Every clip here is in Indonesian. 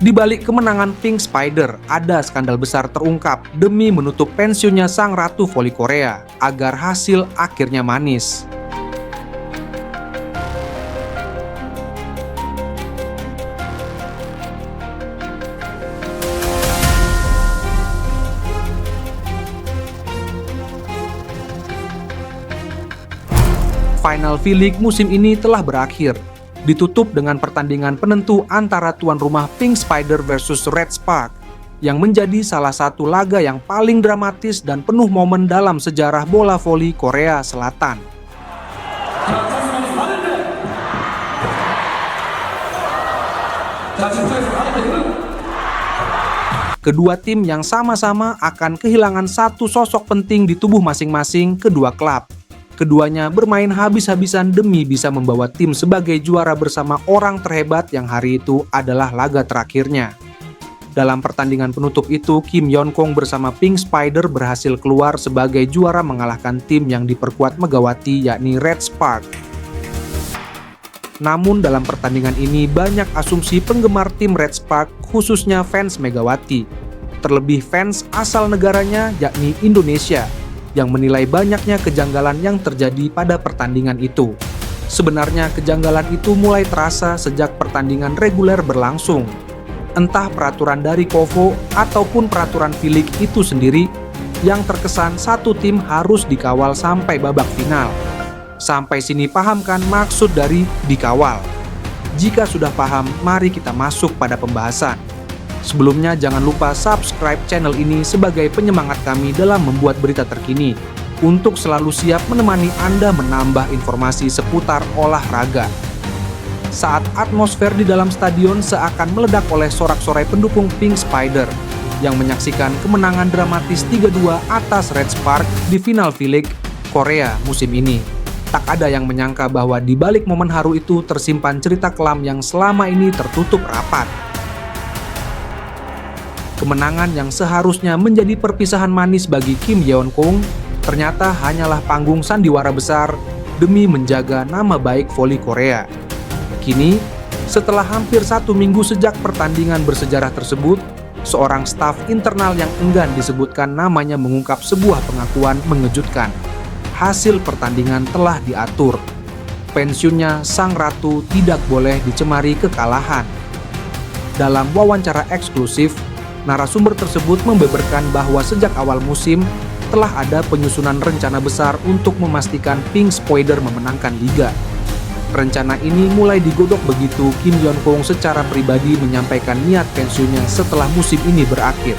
Di balik kemenangan Pink Spider, ada skandal besar terungkap demi menutup pensiunnya sang ratu voli Korea agar hasil akhirnya manis. Final V-League musim ini telah berakhir, ditutup dengan pertandingan penentu antara tuan rumah Pink Spider versus Red Spark, yang menjadi salah satu laga yang paling dramatis dan penuh momen dalam sejarah bola voli Korea Selatan. Kedua tim yang sama-sama akan kehilangan satu sosok penting di tubuh masing-masing kedua klub. Keduanya bermain habis-habisan demi bisa membawa tim sebagai juara bersama orang terhebat yang hari itu adalah laga terakhirnya. Dalam pertandingan penutup itu, Kim Yeon-kong bersama Pink Spider berhasil keluar sebagai juara mengalahkan tim yang diperkuat Megawati yakni Red Spark. Namun dalam pertandingan ini banyak asumsi penggemar tim Red Spark khususnya fans Megawati, terlebih fans asal negaranya yakni Indonesia, yang menilai banyaknya kejanggalan yang terjadi pada pertandingan itu. Sebenarnya kejanggalan itu mulai terasa sejak pertandingan reguler berlangsung. Entah peraturan dari KOFO ataupun peraturan V-League itu sendiri, yang terkesan satu tim harus dikawal sampai babak final. Sampai sini paham kan maksud dari dikawal? Jika sudah paham, mari kita masuk pada pembahasan. Sebelumnya jangan lupa subscribe channel ini sebagai penyemangat kami dalam membuat berita terkini untuk selalu siap menemani Anda menambah informasi seputar olahraga. Saat atmosfer di dalam stadion seakan meledak oleh sorak-sorai pendukung Pink Spider yang menyaksikan kemenangan dramatis 3-2 atas Red Spark di final V-League Korea musim ini. Tak ada yang menyangka bahwa di balik momen haru itu tersimpan cerita kelam yang selama ini tertutup rapat. Kemenangan yang seharusnya menjadi perpisahan manis bagi Kim Yeon-kong ternyata hanyalah panggung sandiwara besar demi menjaga nama baik voli Korea. Kini, setelah hampir 1 minggu sejak pertandingan bersejarah tersebut, seorang staf internal yang enggan disebutkan namanya mengungkap sebuah pengakuan mengejutkan. Hasil pertandingan telah diatur. Pensiunnya sang ratu tidak boleh dicemari kekalahan. Dalam wawancara eksklusif, narasumber tersebut membeberkan bahwa sejak awal musim telah ada penyusunan rencana besar untuk memastikan Pink Spider memenangkan liga. Rencana ini mulai digodok begitu Kim Yeon-kong secara pribadi menyampaikan niat pensiunnya setelah musim ini berakhir.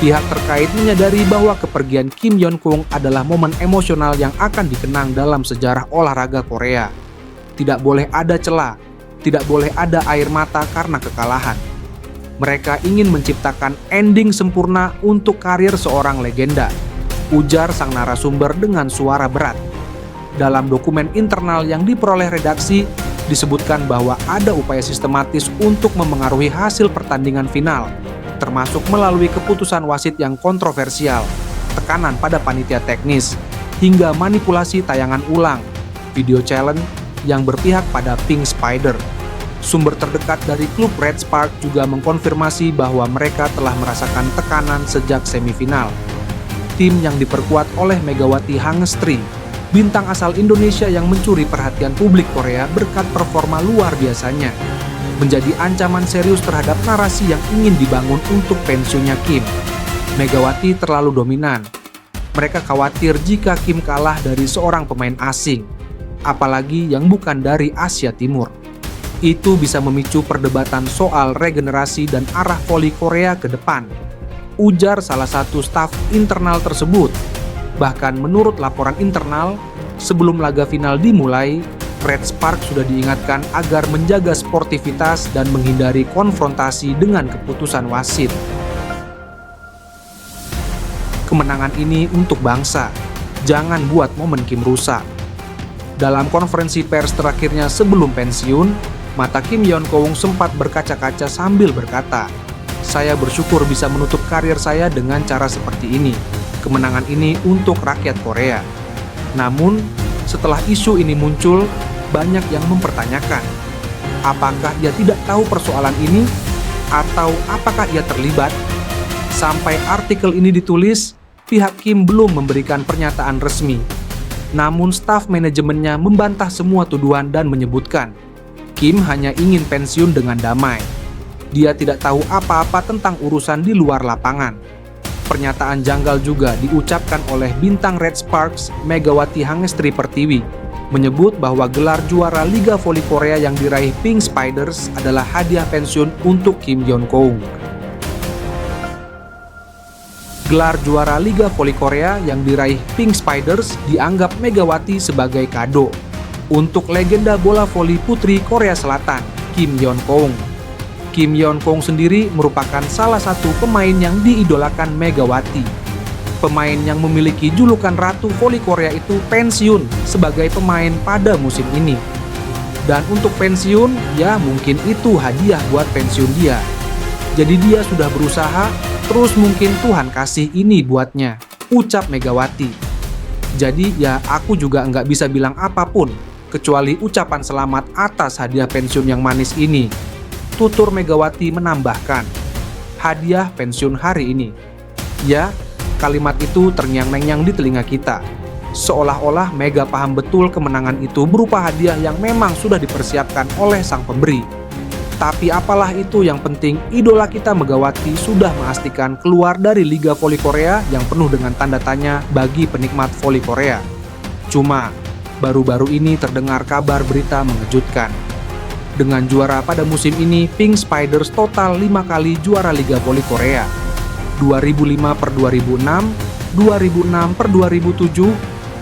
Pihak terkait menyadari bahwa kepergian Kim Yeon-kong adalah momen emosional yang akan dikenang dalam sejarah olahraga Korea. Tidak boleh ada celah, tidak boleh ada air mata karena kekalahan. Mereka ingin menciptakan ending sempurna untuk karir seorang legenda, ujar sang narasumber dengan suara berat. Dalam dokumen internal yang diperoleh redaksi, disebutkan bahwa ada upaya sistematis untuk memengaruhi hasil pertandingan final, termasuk melalui keputusan wasit yang kontroversial, tekanan pada panitia teknis, hingga manipulasi tayangan ulang, video challenge yang berpihak pada Pink Spider. Sumber terdekat dari klub Red Spark juga mengkonfirmasi bahwa mereka telah merasakan tekanan sejak semifinal. Tim yang diperkuat oleh Megawati Hangestri, bintang asal Indonesia yang mencuri perhatian publik Korea berkat performa luar biasanya, menjadi ancaman serius terhadap narasi yang ingin dibangun untuk pensiunnya Kim. Megawati terlalu dominan. Mereka khawatir jika Kim kalah dari seorang pemain asing, apalagi yang bukan dari Asia Timur. Itu bisa memicu perdebatan soal regenerasi dan arah voli Korea ke depan, ujar salah satu staf internal tersebut. Bahkan menurut laporan internal, sebelum laga final dimulai, Red Spark sudah diingatkan agar menjaga sportivitas dan menghindari konfrontasi dengan keputusan wasit. Kemenangan ini untuk bangsa, jangan buat momen Kim rusak. Dalam konferensi pers terakhirnya sebelum pensiun, mata Kim Yeon-kong sempat berkaca-kaca sambil berkata, "Saya bersyukur bisa menutup karir saya dengan cara seperti ini. Kemenangan ini untuk rakyat Korea." Namun, setelah isu ini muncul, banyak yang mempertanyakan, apakah ia tidak tahu persoalan ini? Atau apakah ia terlibat? Sampai artikel ini ditulis, pihak Kim belum memberikan pernyataan resmi. Namun staf manajemennya membantah semua tuduhan dan menyebutkan, Kim hanya ingin pensiun dengan damai. Dia tidak tahu apa-apa tentang urusan di luar lapangan. Pernyataan janggal juga diucapkan oleh bintang Red Sparks, Megawati Hangestri Pertiwi, menyebut bahwa gelar juara Liga Voli Korea yang diraih Pink Spiders adalah hadiah pensiun untuk Kim Yeon-keung. Gelar juara Liga Voli Korea yang diraih Pink Spiders dianggap Megawati sebagai kado untuk legenda bola voli putri Korea Selatan, Kim Yeon-keung. Kim Yeon-keung sendiri merupakan salah satu pemain yang diidolakan Megawati. Pemain yang memiliki julukan Ratu Voli Korea itu pensiun sebagai pemain pada musim ini. Dan untuk pensiun, ya mungkin itu hadiah buat pensiun dia. Jadi dia sudah berusaha, terus mungkin Tuhan kasih ini buatnya, ucap Megawati. Jadi ya aku juga nggak bisa bilang apapun, kecuali ucapan selamat atas hadiah pensiun yang manis ini. Tutur Megawati menambahkan, hadiah pensiun hari ini. Ya, kalimat itu terngiang-ngiang di telinga kita. Seolah-olah Mega paham betul kemenangan itu berupa hadiah yang memang sudah dipersiapkan oleh sang pemberi. Tapi apalah itu yang penting, idola kita Megawati sudah memastikan keluar dari Liga Voli Korea yang penuh dengan tanda tanya bagi penikmat voli Korea. Cuma, baru-baru ini terdengar kabar berita mengejutkan. Dengan juara pada musim ini, Pink Spiders total 5 kali juara Liga Voli Korea. 2005 per 2006, 2006 per 2007,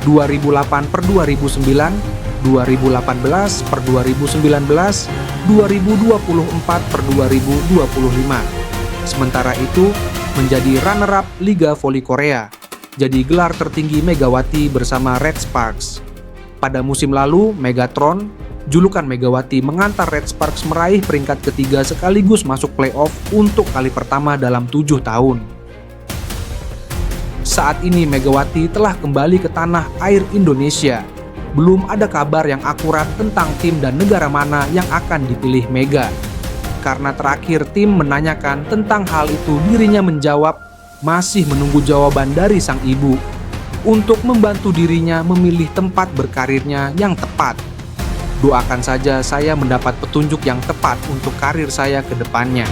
2008 per 2009, 2018 per 2019, 2024 per 2025. Sementara itu, menjadi runner-up Liga Voli Korea, jadi gelar tertinggi Megawati bersama Red Sparks. Pada musim lalu, Megatron, julukan Megawati mengantar Red Sparks meraih peringkat ketiga sekaligus masuk playoff untuk kali pertama dalam 7 tahun. Saat ini Megawati telah kembali ke tanah air Indonesia. Belum ada kabar yang akurat tentang tim dan negara mana yang akan dipilih Mega. Karena terakhir tim menanyakan tentang hal itu, dirinya menjawab masih menunggu jawaban dari sang ibu untuk membantu dirinya memilih tempat berkarirnya yang tepat. Doakan saja saya mendapat petunjuk yang tepat untuk karir saya ke depannya.